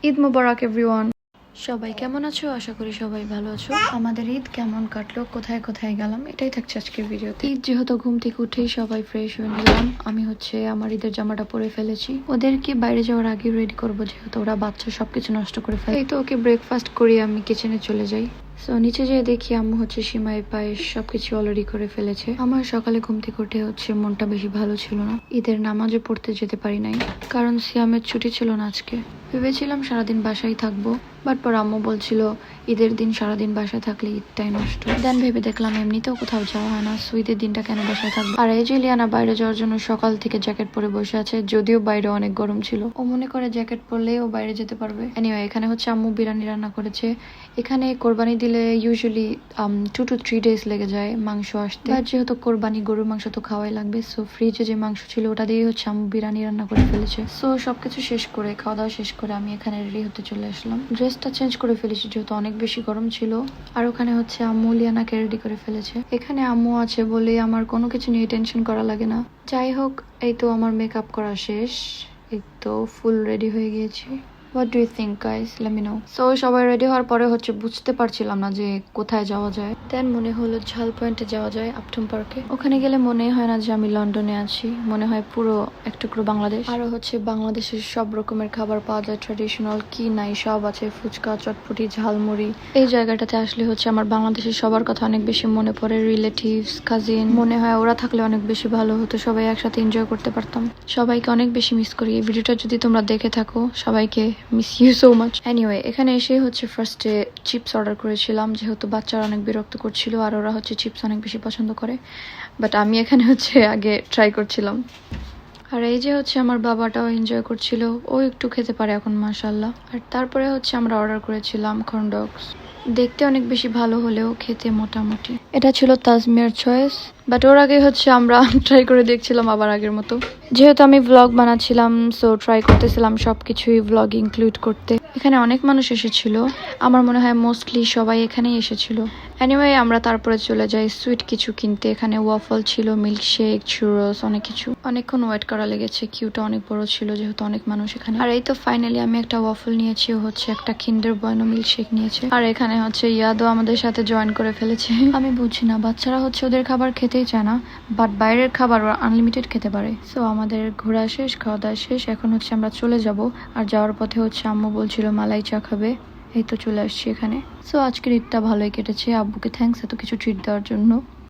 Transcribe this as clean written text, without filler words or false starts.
ঈদ মোবারক everyone. সবাই কেমন আছো? আশা করি সবাই ভালো আছো। আমাদের ঈদ কেমন কাটলো, কোথায় কোথায় গেলাম, এটাই থাকছে আজকের ভিডিওতে। ঈদ যেহেতু ঘুম থেকে উঠেই সবাই ফ্রেশ হয়ে নিলাম। আমি আমার ঈদের জামাটা পরে ফেলেছি। ওদেরকে বাইরে যাওয়ার আগে রেডি করবো, যেহেতু ওরা বাচ্চা সবকিছু নষ্ট করে ফেলে। এই তো ওকে ব্রেকফাস্ট করি, আমি কিচেনে চলে যাই। সো নিচে যেয়ে দেখি আম্মু সিমাই পায়েস সবকিছু অলরেডি করে ফেলেছে। আমার সকালে ঘুম থেকে উঠে মনটা বেশি ভালো ছিল না। ঈদের নামাজও পড়তে যেতে পারি নাই, কারণ সিয়ামের ছুটি ছিল না আজকে। ভেবেছিলাম সারাদিন বাসায় থাকবো, বাট পর আম্মু বলছিল ঈদের দিন সারাদিন বাসায় থাকলে ঈদটাই নষ্ট। দেন ভেবে দেখলাম এমনিতেও কোথাও যাওয়া হয় না, সো ঈদের দিনটা কেন বাসায় থাকবো। আর এই যে লিয়ানা বাইরে যাওয়ার জন্য সকাল থেকে জ্যাকেট পরে বসে আছে, যদিও বাইরে অনেক গরম ছিল। ও মনে করে জ্যাকেট পরলে ও বাইরে যেতে পারবে। এনিওয়ে, এখানে আম্মু বিরিয়ানি রান্না করেছে। এখানে কোরবানি দিলে ইউজুয়ালি 2 to 3 days লেগে যায় মাংস আসতে, বাট যেহেতু কোরবানি গরুর মাংস তো খাওয়াই লাগবে, সো ফ্রিজে যে মাংস ছিল ওটা দিয়ে আম্মু বিরিয়ানি রান্না করে ফেলেছে। সো সবকিছু শেষ করে, খাওয়া দাওয়া শেষ করে আমি এখানে রেডি হতে চলে আসলাম। ড্রেসটা চেঞ্জ করে ফেলেছি যেহেতু অনেক বেশি গরম ছিল। আর ওখানে আম্মু লিয়ানাকে রেডি করে ফেলেছে। এখানে আম্মু আছে বলে আমার কোনো কিছু নিয়ে টেনশন করা লাগে না। যাই হোক, এই তো আমার মেকআপ করা শেষ, এই তো ফুল রেডি হয়ে গিয়েছি। What do you think guys? Let me know. So সবাই রেডি হওয়ার পরে বুঝতে পারছিলাম না যে কোথায় যাওয়া যায়। দেন মনে হলো ঝাল পয়েন্টে যাওয়া যায়, আপটম পার্কে। ওখানে গেলে মনে হয় না যে আমি লন্ডনে আছি, মনে হয় পুরো এক টুকরো বাংলাদেশ। আরো বাংলাদেশের সব রকমের খাবার পাওয়া যায়, ট্র্যাডিশনাল কি নাই সব আছে, ফুচকা, চটপটি, ঝালমুড়ি। এই জায়গাটাতে আসলে আমার বাংলাদেশের সবার কথা অনেক বেশি মনে পড়ে। রিলেটিভস, কাজিন, মনে হয় ওরা থাকলে অনেক বেশি ভালো হতো, সবাই একসাথে এনজয় করতে পারতাম। সবাইকে অনেক বেশি মিস করি। এই ভিডিওটা যদি তোমরা দেখে থাকো, সবাইকে miss you so much. Anyway, এখানে এসে ফার্স্টে চিপস অর্ডার করেছিলাম, যেহেতু বাচ্চারা অনেক বিরক্ত করছিল আর ওরা চিপস অনেক বেশি পছন্দ করে। বাট আমি এখানে আগে ট্রাই করছিলাম। আর এই যে আমার বাবাটাও এনজয় করছিল, ও একটু খেতে পারে এখন মাশাআল্লাহ। আর তারপরে আমরা অর্ডার করেছিলাম কর্ন ডগস। দেখতে অনেক বেশি ভালো হলেও খেতে মোটামুটি। এটা ছিল তাজমিয়ার চয়েস, বাট ওর আগে আমরা ট্রাই করে দেখছিলাম আবার আগের মতো। যেহেতু আমি ভ্লগ বানাচ্ছিলাম, সো ট্রাই করতেছিলাম সবকিছুই ভ্লগ ইনক্লুড করতে। এখানে অনেক মানুষ এসেছিল, আমার মনে হয় মোস্টলি সবাই এখানেই এসেছিল। এনিওয়ে, আমরা তারপরে চলে যাই সুইট কিছু কিনতে। এখানে ওয়াফল ছিল, মিল্কশেক, চুরোস, অনেক কিছু। অনেকক্ষণ ওয়েট করা লেগেছে, কিউটা অনেক বড় ছিল যেহেতু অনেক মানুষ এখানে। আর এই তো ফাইনালি আমি একটা ওয়াফল নিয়েছি, ও একটা কিন্ডার বয়নো মিল্কশেক নিয়েছে। আর এখানে ইয়াদও আমাদের সাথে জয়েন করে ফেলেছে। আমি বুঝি না, বাচ্চারা ওদের খাবার খেতেই চায় না, বাট বাইরের খাবার ওরা আনলিমিটেড খেতে পারে। সো আমাদের ঘোরা শেষ, খাওয়া দাওয়া শেষ, এখন আমরা চলে যাব। আর যাওয়ার পথে আম্মু বলছিল মালাই চা খাবে, এই তো চলে আসছি এখানে। সো আজকের ঈদটা ভালোই কেটেছে। আব্বুকে থ্যাঙ্কস এত কিছু ট্রিট দেওয়ার জন্য।